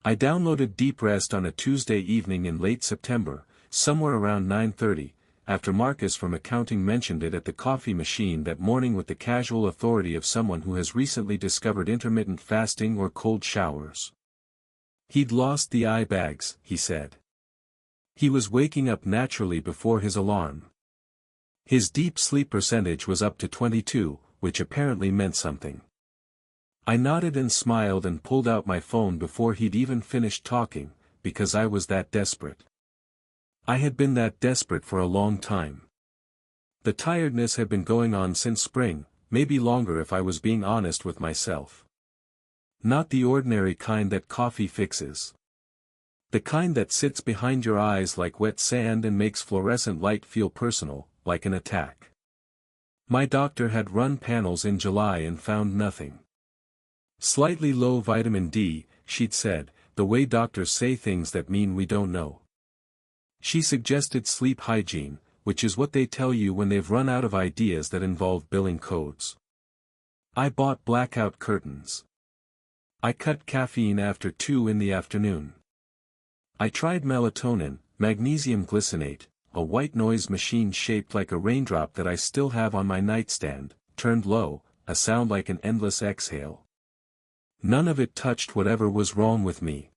I downloaded DeepRest on a Tuesday evening in late September, somewhere around 9:30, after Marcus from accounting mentioned it at the coffee machine that morning with the casual authority of someone who has recently discovered intermittent fasting or cold showers. He'd lost the eye bags, he said. He was waking up naturally before his alarm. His deep sleep percentage was up to 22, which apparently meant something. I nodded and smiled and pulled out my phone before he'd even finished talking, because I was that desperate. I had been that desperate for a long time. The tiredness had been going on since spring, maybe longer if I was being honest with myself. Not the ordinary kind that coffee fixes. The kind that sits behind your eyes like wet sand and makes fluorescent light feel personal, like an attack. My doctor had run panels in July and found nothing. Slightly low vitamin D, she'd said, the way doctors say things that mean we don't know. She suggested sleep hygiene, which is what they tell you when they've run out of ideas that involve billing codes. I bought blackout curtains. I cut caffeine after 2 in the afternoon. I tried melatonin, magnesium glycinate, a white noise machine shaped like a raindrop that I still have on my nightstand, turned low, a sound like an endless exhale. None of it touched whatever was wrong with me.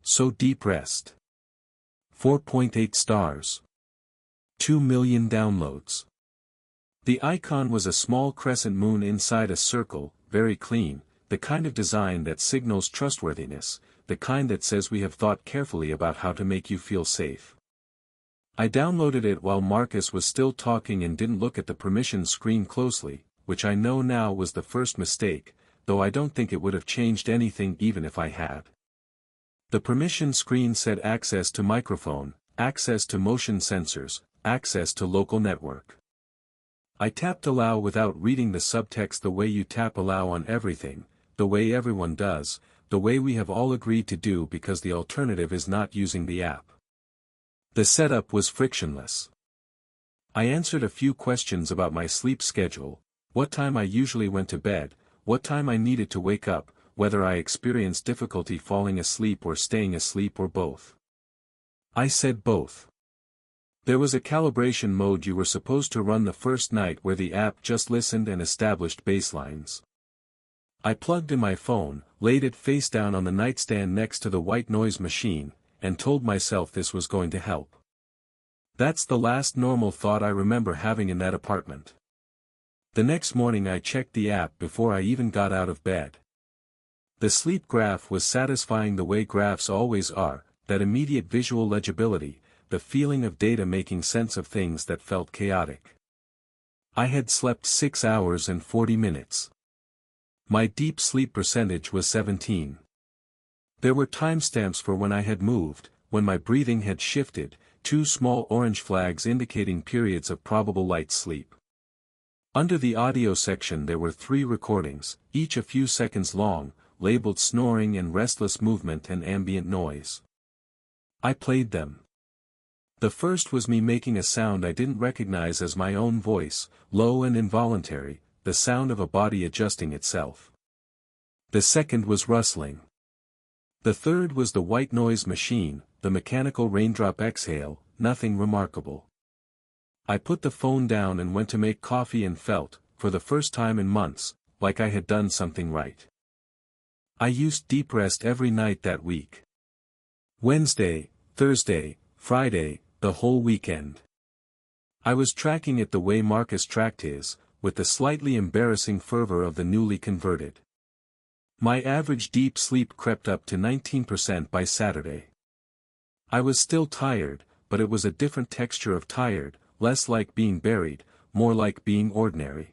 So DeepRest. 4.8 stars. 2 million downloads. The icon was a small crescent moon inside a circle, very clean, the kind of design that signals trustworthiness, the kind that says we have thought carefully about how to make you feel safe. I downloaded it while Marcus was still talking and didn't look at the permissions screen closely, which I know now was the first mistake, though I don't think it would have changed anything even if I had. The permission screen said access to microphone, access to motion sensors, access to local network. I tapped allow without reading the subtext the way you tap allow on everything, the way everyone does, the way we have all agreed to do because the alternative is not using the app. The setup was frictionless. I answered a few questions about my sleep schedule, what time I usually went to bed, what time I needed to wake up, whether I experienced difficulty falling asleep or staying asleep or both. I said both. There was a calibration mode you were supposed to run the first night where the app just listened and established baselines. I plugged in my phone, laid it face down on the nightstand next to the white noise machine, and told myself this was going to help. That's the last normal thought I remember having in that apartment. The next morning I checked the app before I even got out of bed. The sleep graph was satisfying the way graphs always are, that immediate visual legibility, the feeling of data making sense of things that felt chaotic. I had slept 6 hours and 40 minutes. My deep sleep percentage was 17. There were timestamps for when I had moved, when my breathing had shifted, 2 small orange flags indicating periods of probable light sleep. Under the audio section there were 3 recordings, each a few seconds long, labeled snoring and restless movement and ambient noise. I played them. The first was me making a sound I didn't recognize as my own voice, low and involuntary, the sound of a body adjusting itself. The second was rustling. The third was the white noise machine, the mechanical raindrop exhale, nothing remarkable. I put the phone down and went to make coffee and felt, for the first time in months, like I had done something right. I used DeepRest every night that week. Wednesday, Thursday, Friday, the whole weekend. I was tracking it the way Marcus tracked his, with the slightly embarrassing fervor of the newly converted. My average deep sleep crept up to 19% by Saturday. I was still tired, but it was a different texture of tired, less like being buried, more like being ordinary.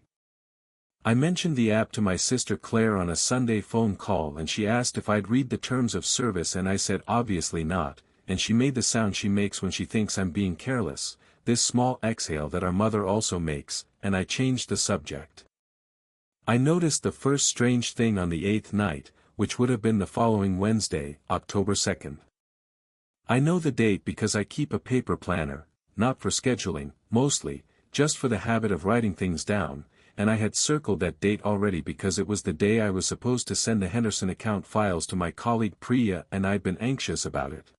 I mentioned the app to my sister Claire on a Sunday phone call and she asked if I'd read the terms of service and I said obviously not, and she made the sound she makes when she thinks I'm being careless, this small exhale that our mother also makes, and I changed the subject. I noticed the first strange thing on the 8th night, which would have been the following Wednesday, October 2nd. I know the date because I keep a paper planner, not for scheduling, mostly, just for the habit of writing things down, and I had circled that date already because it was the day I was supposed to send the Henderson account files to my colleague Priya, and I'd been anxious about it.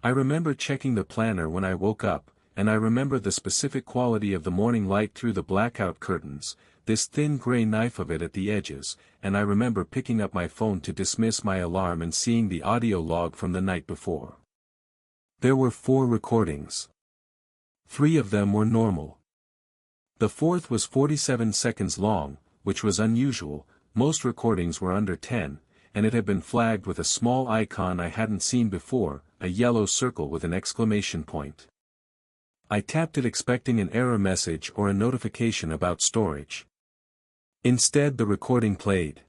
I remember checking the planner when I woke up, and I remember the specific quality of the morning light through the blackout curtains, this thin gray knife of it at the edges, and I remember picking up my phone to dismiss my alarm and seeing the audio log from the night before. There were 4 recordings. 3 of them were normal. The 4th was 47 seconds long, which was unusual. Most recordings were under 10, and it had been flagged with a small icon I hadn't seen before, a yellow circle with an exclamation point. I tapped it expecting an error message or a notification about storage. Instead, the recording played.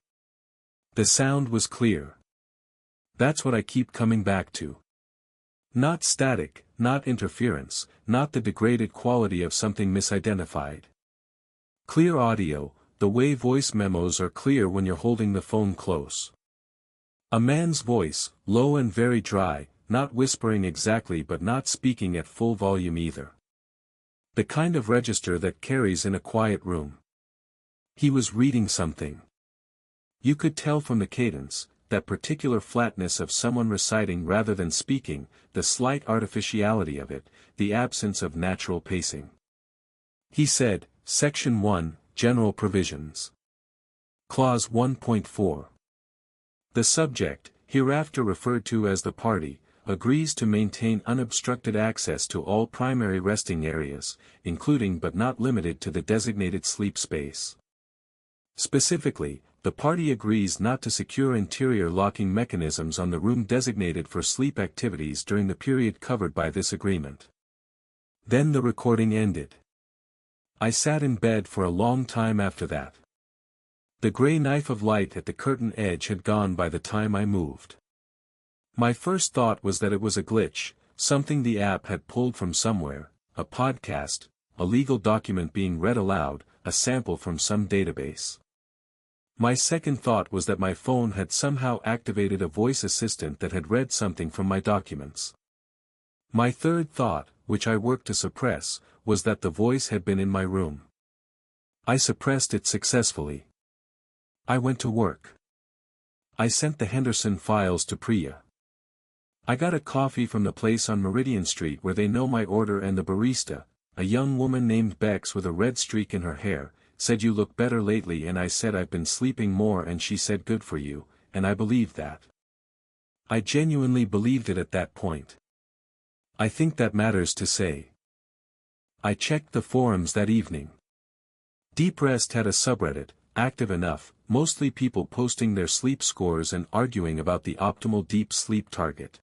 The sound was clear. That's what I keep coming back to. Not static, not interference, not the degraded quality of something misidentified. Clear audio, the way voice memos are clear when you're holding the phone close. A man's voice, low and very dry, not whispering exactly but not speaking at full volume either. The kind of register that carries in a quiet room. He was reading something. You could tell from the cadence, that particular flatness of someone reciting rather than speaking, the slight artificiality of it, the absence of natural pacing. He said, Section 1, General Provisions. Clause 1.4. The subject, hereafter referred to as the party, agrees to maintain unobstructed access to all primary resting areas, including but not limited to the designated sleep space. Specifically, the party agrees not to secure interior locking mechanisms on the room designated for sleep activities during the period covered by this agreement. Then the recording ended. I sat in bed for a long time after that. The gray knife of light at the curtain edge had gone by the time I moved. My first thought was that it was a glitch, something the app had pulled from somewhere, a podcast, a legal document being read aloud, a sample from some database. My second thought was that my phone had somehow activated a voice assistant that had read something from my documents. My third thought, which I worked to suppress, was that the voice had been in my room. I suppressed it successfully. I went to work. I sent the Henderson files to Priya. I got a coffee from the place on Meridian Street where they know my order, and the barista, a young woman named Bex with a red streak in her hair, said you look better lately, and I said I've been sleeping more, and she said good for you, and I believed that. I genuinely believed it at that point. I think that matters to say. I checked the forums that evening. DeepRest had a subreddit, active enough, mostly people posting their sleep scores and arguing about the optimal deep sleep target.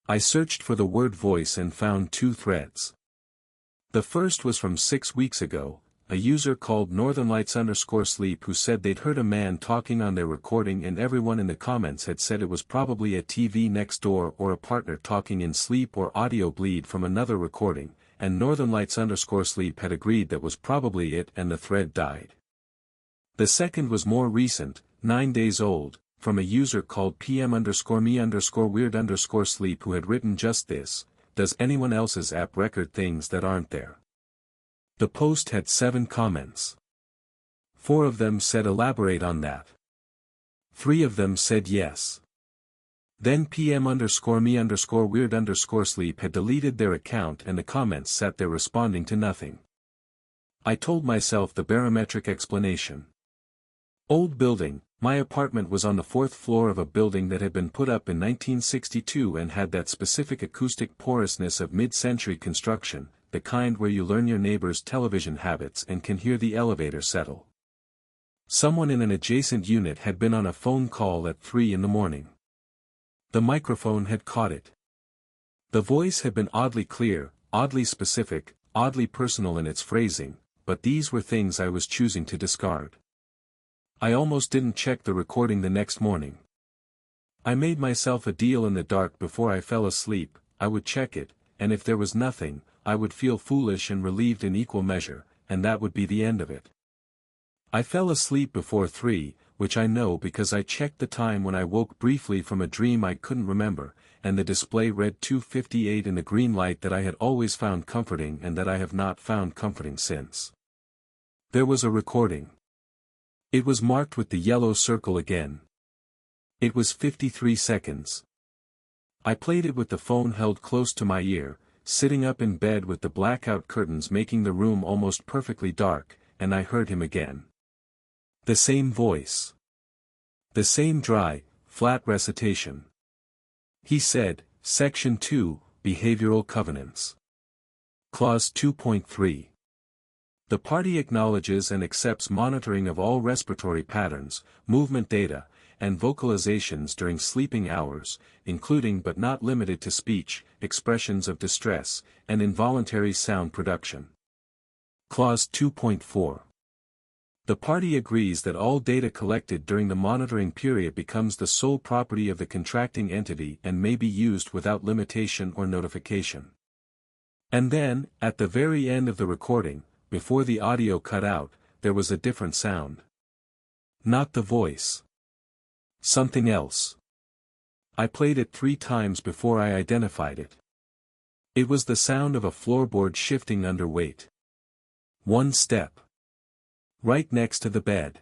I searched for the word voice and found 2 threads. The first was from 6 weeks ago, a user called northernlights_sleep who said they'd heard a man talking on their recording, and everyone in the comments had said it was probably a TV next door or a partner talking in sleep or audio bleed from another recording, and northernlights_sleep had agreed that was probably it, and the thread died. The second was more recent, 9 days old, from a user called PM_me_weird_sleep who had written just this: does anyone else's app record things that aren't there? The post had 7 comments. 4 of them said elaborate on that. 3 of them said yes. Then PM_me_weird_sleep had deleted their account, and the comments sat there responding to nothing. I told myself the barometric explanation. Old building. My apartment was on the 4th floor of a building that had been put up in 1962 and had that specific acoustic porousness of mid-century construction, the kind where you learn your neighbor's television habits and can hear the elevator settle. Someone in an adjacent unit had been on a phone call at 3 in the morning. The microphone had caught it. The voice had been oddly clear, oddly specific, oddly personal in its phrasing, but these were things I was choosing to discard. I almost didn't check the recording the next morning. I made myself a deal in the dark before I fell asleep. I would check it, and if there was nothing, I would feel foolish and relieved in equal measure, and that would be the end of it. I fell asleep before 3, which I know because I checked the time when I woke briefly from a dream I couldn't remember, and the display read 2:58 in the green light that I had always found comforting and that I have not found comforting since. There was a recording. It was marked with the yellow circle again. It was 53 seconds. I played it with the phone held close to my ear, sitting up in bed with the blackout curtains making the room almost perfectly dark, and I heard him again. The same voice. The same dry, flat recitation. He said, Section 2, Behavioral Covenants. Clause 2.3. The party acknowledges and accepts monitoring of all respiratory patterns, movement data, and vocalizations during sleeping hours, including but not limited to speech, expressions of distress, and involuntary sound production. Clause 2.4. The party agrees that all data collected during the monitoring period becomes the sole property of the contracting entity and may be used without limitation or notification. And then, at the very end of the recording, before the audio cut out, there was a different sound. Not the voice. Something else. I played it 3 times before I identified it. It was the sound of a floorboard shifting under weight. 1 step. Right next to the bed.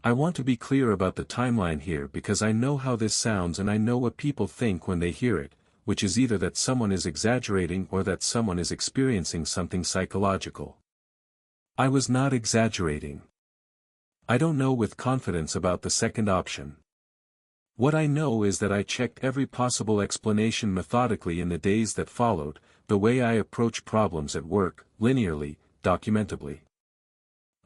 I want to be clear about the timeline here because I know how this sounds and I know what people think when they hear it, which is either that someone is exaggerating or that someone is experiencing something psychological. I was not exaggerating. I don't know with confidence about the second option. What I know is that I checked every possible explanation methodically in the days that followed, the way I approach problems at work, linearly, documentably.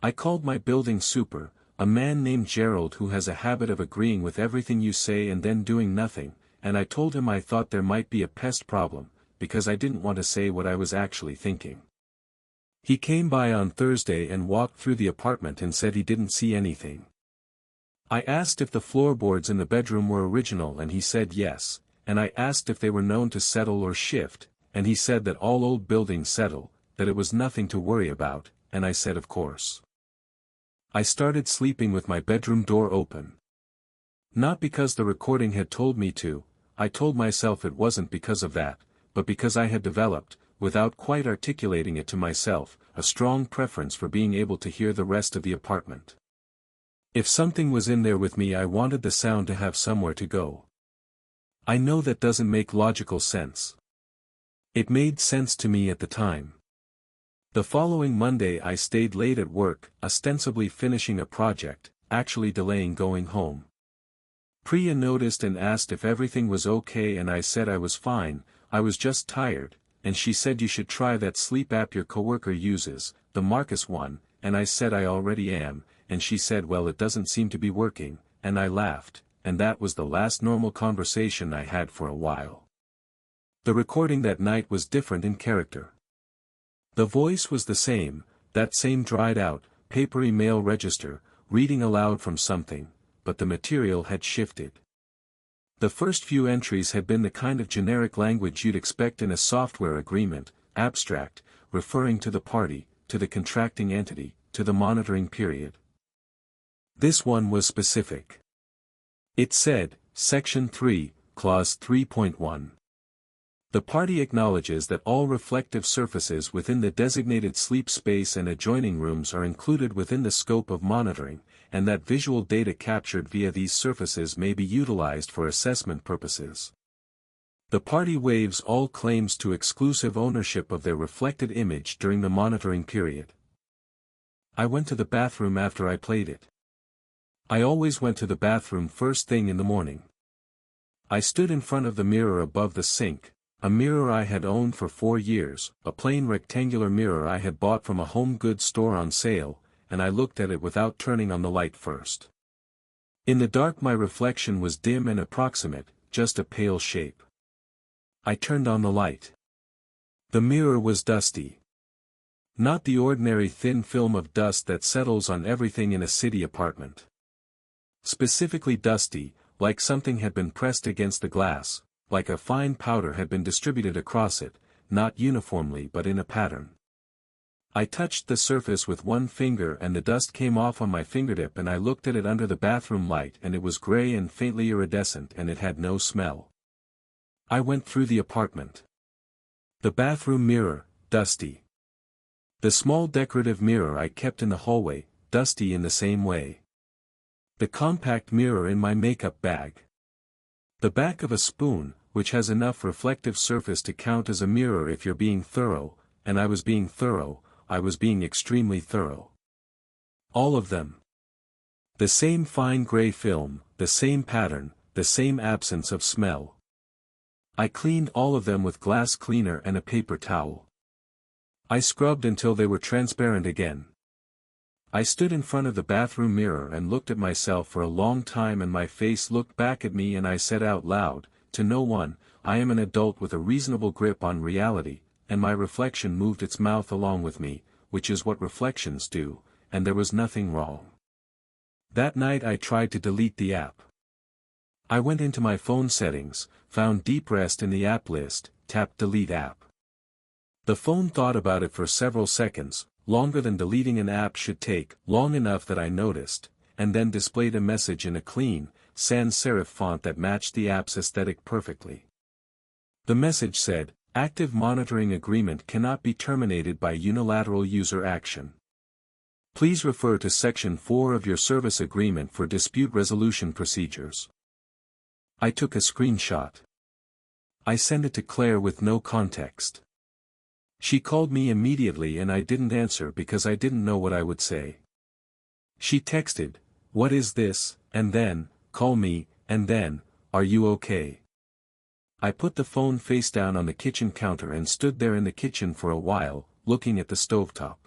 I called my building super, a man named Gerald who has a habit of agreeing with everything you say and then doing nothing, and I told him I thought there might be a pest problem, because I didn't want to say what I was actually thinking. He came by on Thursday and walked through the apartment and said he didn't see anything. I asked if the floorboards in the bedroom were original and he said yes, and I asked if they were known to settle or shift, and he said that all old buildings settle, that it was nothing to worry about, and I said of course. I started sleeping with my bedroom door open. Not because the recording had told me to, I told myself it wasn't because of that, but because I had developed, without quite articulating it to myself, a strong preference for being able to hear the rest of the apartment. If something was in there with me, I wanted the sound to have somewhere to go. I know that doesn't make logical sense. It made sense to me at the time. The following Monday I stayed late at work, ostensibly finishing a project, actually delaying going home. Priya noticed and asked if everything was okay and I said I was fine, I was just tired, and she said you should try that sleep app your coworker uses, the Marcus one, and I said I already am, and she said well it doesn't seem to be working, and I laughed, and that was the last normal conversation I had for a while. The recording that night was different in character. The voice was the same, that same dried-out, papery mail register, reading aloud from something, but the material had shifted. The first few entries had been the kind of generic language you'd expect in a software agreement, abstract, referring to the party, to the contracting entity, to the monitoring period. This one was specific. It said, Section 3, Clause 3.1. The party acknowledges that all reflective surfaces within the designated sleep space and adjoining rooms are included within the scope of monitoring, and that visual data captured via these surfaces may be utilized for assessment purposes. The party waives all claims to exclusive ownership of their reflected image during the monitoring period. I went to the bathroom after I played it. I always went to the bathroom first thing in the morning. I stood in front of the mirror above the sink, a mirror I had owned for 4 years, a plain rectangular mirror I had bought from a home goods store on sale, and I looked at it without turning on the light first. In the dark my reflection was dim and approximate, just a pale shape. I turned on the light. The mirror was dusty. Not the ordinary thin film of dust that settles on everything in a city apartment. Specifically dusty, like something had been pressed against the glass, like a fine powder had been distributed across it, not uniformly but in a pattern. I touched the surface with one finger and the dust came off on my fingertip and I looked at it under the bathroom light and it was gray and faintly iridescent and it had no smell. I went through the apartment. The bathroom mirror, dusty. The small decorative mirror I kept in the hallway, dusty in the same way. The compact mirror in my makeup bag. The back of a spoon, which has enough reflective surface to count as a mirror if you're being thorough, and I was being thorough, I was being extremely thorough. All of them. The same fine gray film, the same pattern, the same absence of smell. I cleaned all of them with glass cleaner and a paper towel. I scrubbed until they were transparent again. I stood in front of the bathroom mirror and looked at myself for a long time, and my face looked back at me, and I said out loud, to no one, I am an adult with a reasonable grip on reality, and my reflection moved its mouth along with me, which is what reflections do, and there was nothing wrong. That night I tried to delete the app. I went into my phone settings, found DeepRest in the app list, tapped delete app. The phone thought about it for several seconds, longer than deleting an app should take, long enough that I noticed, and then displayed a message in a clean, sans serif font that matched the app's aesthetic perfectly. The message said, "Active monitoring agreement cannot be terminated by unilateral user action. Please refer to Section 4 of your service agreement for dispute resolution procedures." I took a screenshot. I sent it to Claire with no context. She called me immediately and I didn't answer because I didn't know what I would say. She texted, "What is this?" and then, "Call me," and then, "Are you okay?" I put the phone face down on the kitchen counter and stood there in the kitchen for a while, looking at the stovetop.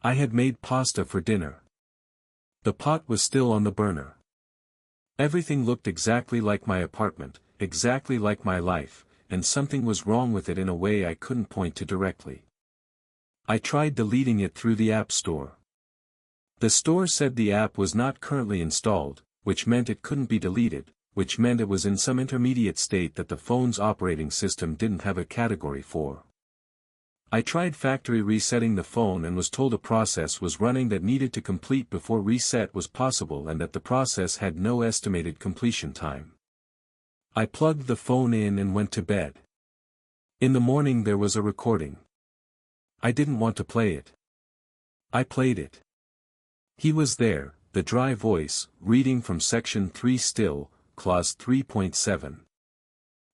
I had made pasta for dinner. The pot was still on the burner. Everything looked exactly like my apartment, exactly like my life, and something was wrong with it in a way I couldn't point to directly. I tried deleting it through the App Store. The store said the app was not currently installed, which meant it couldn't be deleted, which meant it was in some intermediate state that the phone's operating system didn't have a category for. I tried factory resetting the phone and was told a process was running that needed to complete before reset was possible and that the process had no estimated completion time. I plugged the phone in and went to bed. In the morning there was a recording. I didn't want to play it. I played it. He was there, the dry voice, reading from Section 3 still, Clause 3.7.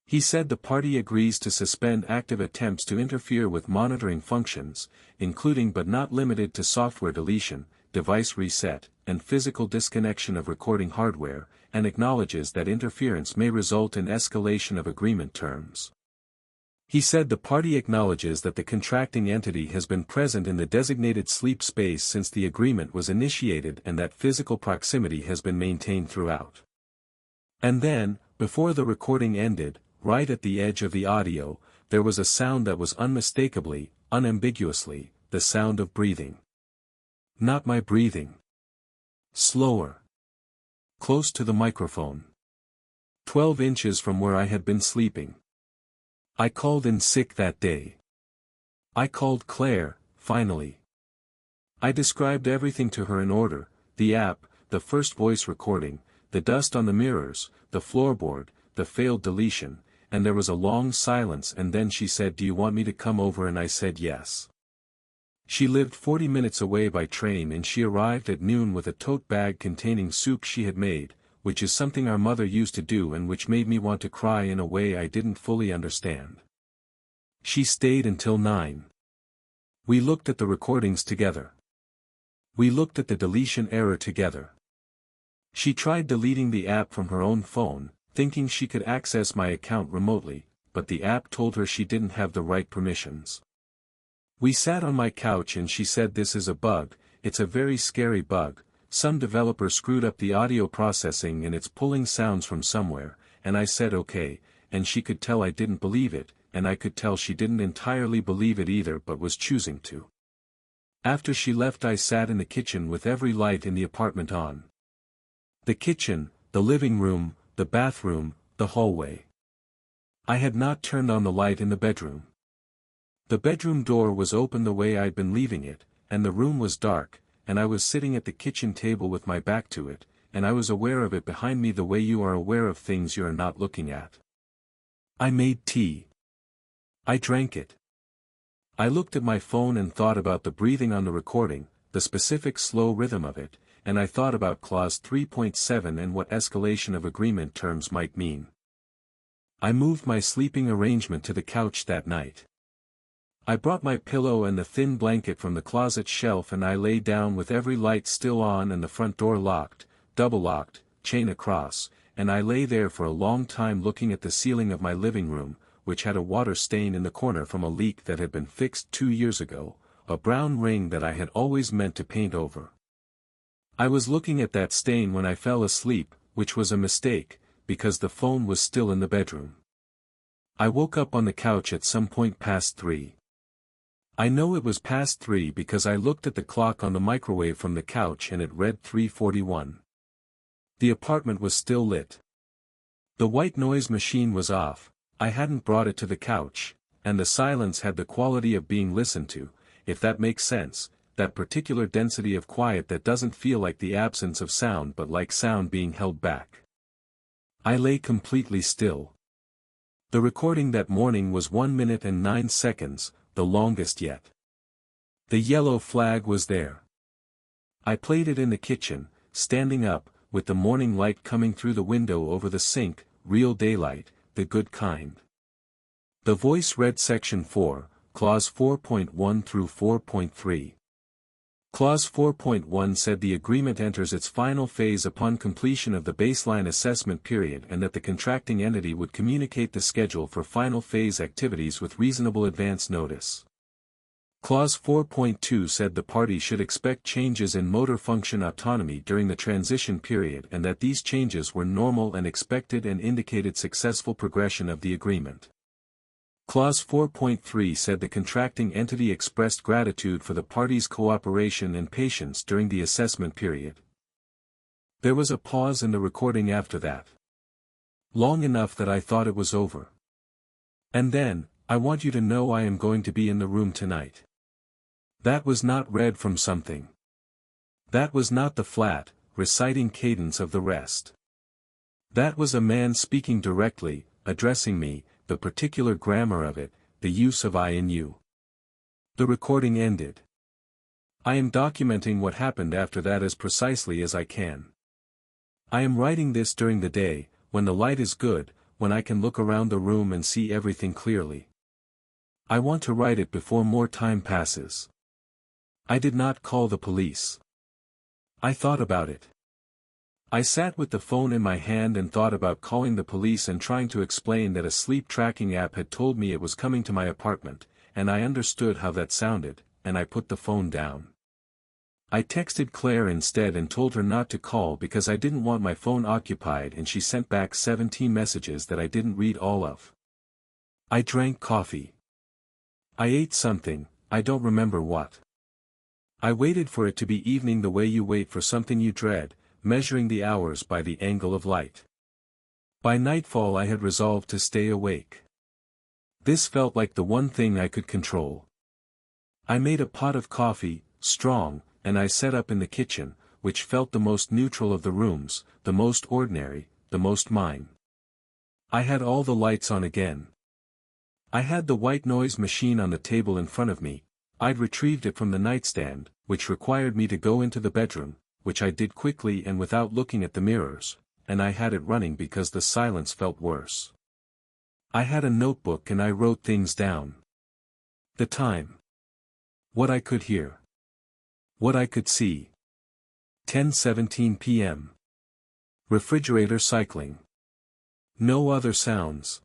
He said the party agrees to suspend active attempts to interfere with monitoring functions, including but not limited to software deletion, device reset, and physical disconnection of recording hardware, and acknowledges that interference may result in escalation of agreement terms. He said the party acknowledges that the contracting entity has been present in the designated sleep space since the agreement was initiated and that physical proximity has been maintained throughout. And then, before the recording ended, right at the edge of the audio, there was a sound that was unmistakably, unambiguously, the sound of breathing. Not my breathing. Slower. Close to the microphone. 12 inches from where I had been sleeping. I called in sick that day. I called Claire, finally. I described everything to her in order, the app, the first voice recording, the dust on the mirrors, the floorboard, the failed deletion, and there was a long silence and then she said, "Do you want me to come over?" and I said yes. She lived 40 minutes away by train and she arrived at noon with a tote bag containing soup she had made, which is something our mother used to do and which made me want to cry in a way I didn't fully understand. She stayed until 9. We looked at the recordings together. We looked at the deletion error together. She tried deleting the app from her own phone, thinking she could access my account remotely, but the app told her she didn't have the right permissions. We sat on my couch and she said, "This is a bug, it's a very scary bug. Some developer screwed up the audio processing and it's pulling sounds from somewhere," and I said okay, and she could tell I didn't believe it, and I could tell she didn't entirely believe it either but was choosing to. After she left I sat in the kitchen with every light in the apartment on. The kitchen, the living room, the bathroom, the hallway. I had not turned on the light in the bedroom. The bedroom door was open the way I'd been leaving it, and the room was dark, and I was sitting at the kitchen table with my back to it, and I was aware of it behind me the way you are aware of things you are not looking at. I made tea. I drank it. I looked at my phone and thought about the breathing on the recording, the specific slow rhythm of it, and I thought about Clause 3.7 and what escalation of agreement terms might mean. I moved my sleeping arrangement to the couch that night. I brought my pillow and the thin blanket from the closet shelf and I lay down with every light still on and the front door locked, double-locked, chain across, and I lay there for a long time looking at the ceiling of my living room, which had a water stain in the corner from a leak that had been fixed 2 years ago, a brown ring that I had always meant to paint over. I was looking at that stain when I fell asleep, which was a mistake, because the phone was still in the bedroom. I woke up on the couch at some point past 3. I know it was past 3 because I looked at the clock on the microwave from the couch and it read 3:41. The apartment was still lit. The white noise machine was off, I hadn't brought it to the couch, and the silence had the quality of being listened to, if that makes sense, that particular density of quiet that doesn't feel like the absence of sound but like sound being held back. I lay completely still. The recording that morning was 1 minute and 9 seconds, the longest yet. The yellow flag was there. I played it in the kitchen, standing up, with the morning light coming through the window over the sink, real daylight, the good kind. The voice read Section 4, Clause 4.1 through 4.3. Clause 4.1 said the agreement enters its final phase upon completion of the baseline assessment period and that the contracting entity would communicate the schedule for final phase activities with reasonable advance notice. Clause 4.2 said the party should expect changes in motor function autonomy during the transition period and that these changes were normal and expected and indicated successful progression of the agreement. Clause 4.3 said the contracting entity expressed gratitude for the parties' cooperation and patience during the assessment period. There was a pause in the recording after that. Long enough that I thought it was over. And then, I want you to know I am going to be in the room tonight. That was not read from something. That was not the flat, reciting cadence of the rest. That was a man speaking directly, addressing me, the particular grammar of it, the use of I and you. The recording ended. I am documenting what happened after that as precisely as I can. I am writing this during the day, when the light is good, when I can look around the room and see everything clearly. I want to write it before more time passes. I did not call the police. I thought about it. I sat with the phone in my hand and thought about calling the police and trying to explain that a sleep tracking app had told me it was coming to my apartment, and I understood how that sounded, and I put the phone down. I texted Claire instead and told her not to call because I didn't want my phone occupied and she sent back 17 messages that I didn't read all of. I drank coffee. I ate something, I don't remember what. I waited for it to be evening the way you wait for something you dread, measuring the hours by the angle of light. By nightfall I had resolved to stay awake. This felt like the one thing I could control. I made a pot of coffee, strong, and I set up in the kitchen, which felt the most neutral of the rooms, the most ordinary, the most mine. I had all the lights on again. I had the white noise machine on the table in front of me. I'd retrieved it from the nightstand, which required me to go into the bedroom, which I did quickly and without looking at the mirrors, and I had it running because the silence felt worse. I had a notebook and I wrote things down. The time. What I could hear. What I could see. 10:17 p.m. Refrigerator cycling. No other sounds.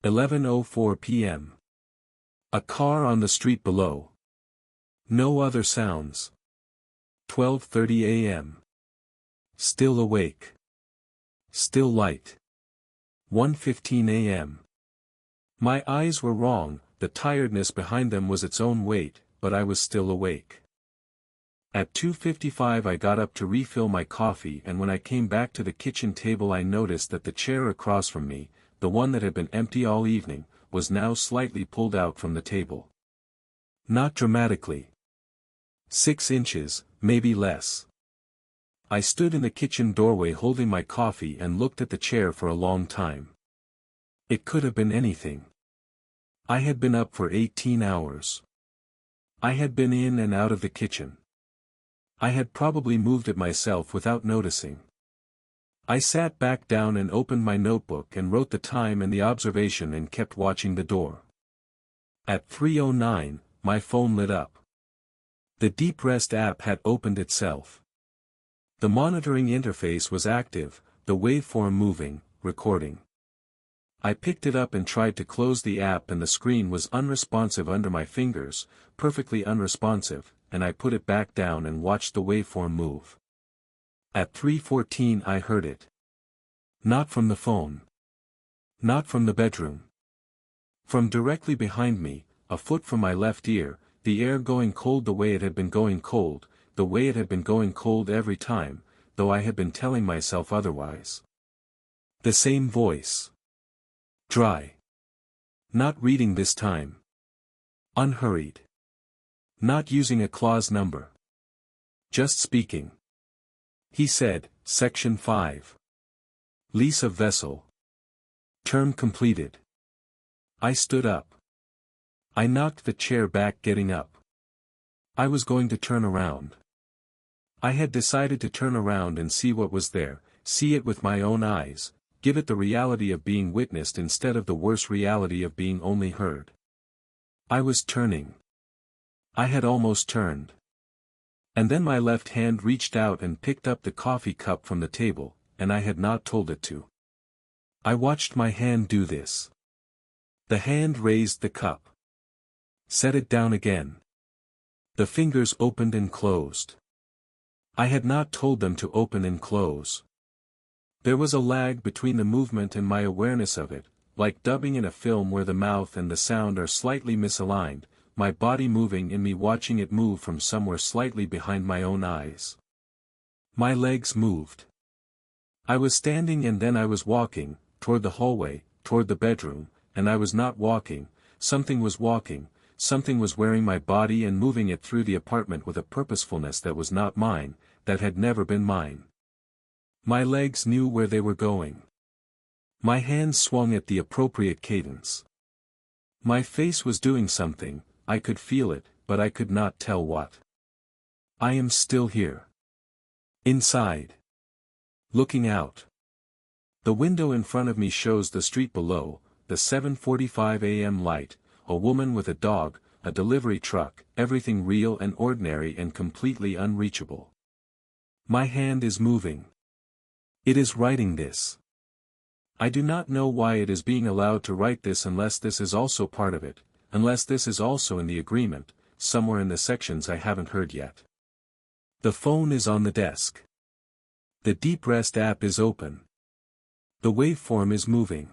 11:04 p.m. A car on the street below. No other sounds. 12:30 a.m. Still awake. Still light. 1:15 a.m. My eyes were wrong, the tiredness behind them was its own weight, but I was still awake. At 2:55 I got up to refill my coffee and when I came back to the kitchen table I noticed that the chair across from me, the one that had been empty all evening, was now slightly pulled out from the table. Not dramatically. 6 inches, maybe less. I stood in the kitchen doorway holding my coffee and looked at the chair for a long time. It could have been anything. I had been up for 18 hours. I had been in and out of the kitchen. I had probably moved it myself without noticing. I sat back down and opened my notebook and wrote the time and the observation and kept watching the door. At 3:09, my phone lit up. The DeepRest app had opened itself. The monitoring interface was active, the waveform moving, recording. I picked it up and tried to close the app and the screen was unresponsive under my fingers, perfectly unresponsive, and I put it back down and watched the waveform move. At 3:14 I heard it. Not from the phone. Not from the bedroom. From directly behind me, a foot from my left ear, the air going cold the way it had been going cold, the way it had been going cold every time, though I had been telling myself otherwise. The same voice. Dry. Not reading this time. Unhurried. Not using a clause number. Just speaking. He said, Section 5. Lease of vessel. Term completed. I stood up. I knocked the chair back getting up. I was going to turn around. I had decided to turn around and see what was there, see it with my own eyes, give it the reality of being witnessed instead of the worse reality of being only heard. I was turning. I had almost turned. And then my left hand reached out and picked up the coffee cup from the table, and I had not told it to. I watched my hand do this. The hand raised the cup. Set it down again. The fingers opened and closed. I had not told them to open and close. There was a lag between the movement and my awareness of it, like dubbing in a film where the mouth and the sound are slightly misaligned, my body moving and me watching it move from somewhere slightly behind my own eyes. My legs moved. I was standing and then I was walking, toward the hallway, toward the bedroom, and I was not walking, something was walking, something was wearing my body and moving it through the apartment with a purposefulness that was not mine, that had never been mine. My legs knew where they were going. My hands swung at the appropriate cadence. My face was doing something, I could feel it, but I could not tell what. I am still here. Inside. Looking out. The window in front of me shows the street below, the 7:45 a.m. light, a woman with a dog, a delivery truck, everything real and ordinary and completely unreachable. My hand is moving. It is writing this. I do not know why it is being allowed to write this unless this is also part of it, unless this is also in the agreement, somewhere in the sections I haven't heard yet. The phone is on the desk. The DeepRest app is open. The waveform is moving.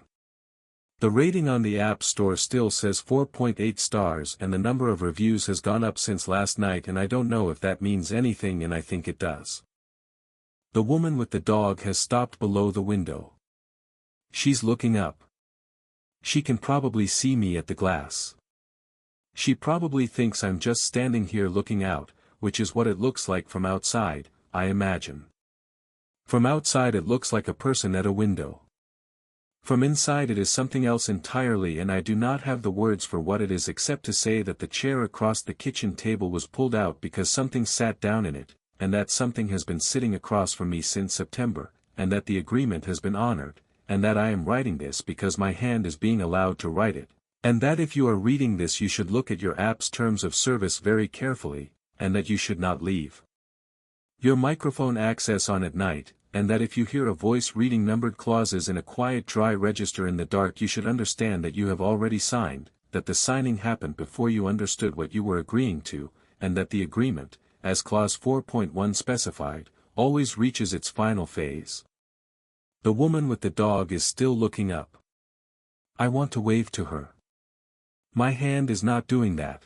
The rating on the App Store still says 4.8 stars and the number of reviews has gone up since last night and I don't know if that means anything and I think it does. The woman with the dog has stopped below the window. She's looking up. She can probably see me at the glass. She probably thinks I'm just standing here looking out, which is what it looks like from outside, I imagine. From outside it looks like a person at a window. From inside it is something else entirely and I do not have the words for what it is except to say that the chair across the kitchen table was pulled out because something sat down in it, and that something has been sitting across from me since September, and that the agreement has been honored, and that I am writing this because my hand is being allowed to write it, and that if you are reading this you should look at your app's terms of service very carefully, and that you should not leave your microphone access on at night, and that if you hear a voice reading numbered clauses in a quiet dry register in the dark you should understand that you have already signed, that the signing happened before you understood what you were agreeing to, and that the agreement, as clause 4.1 specified, always reaches its final phase. The woman with the dog is still looking up. I want to wave to her. My hand is not doing that.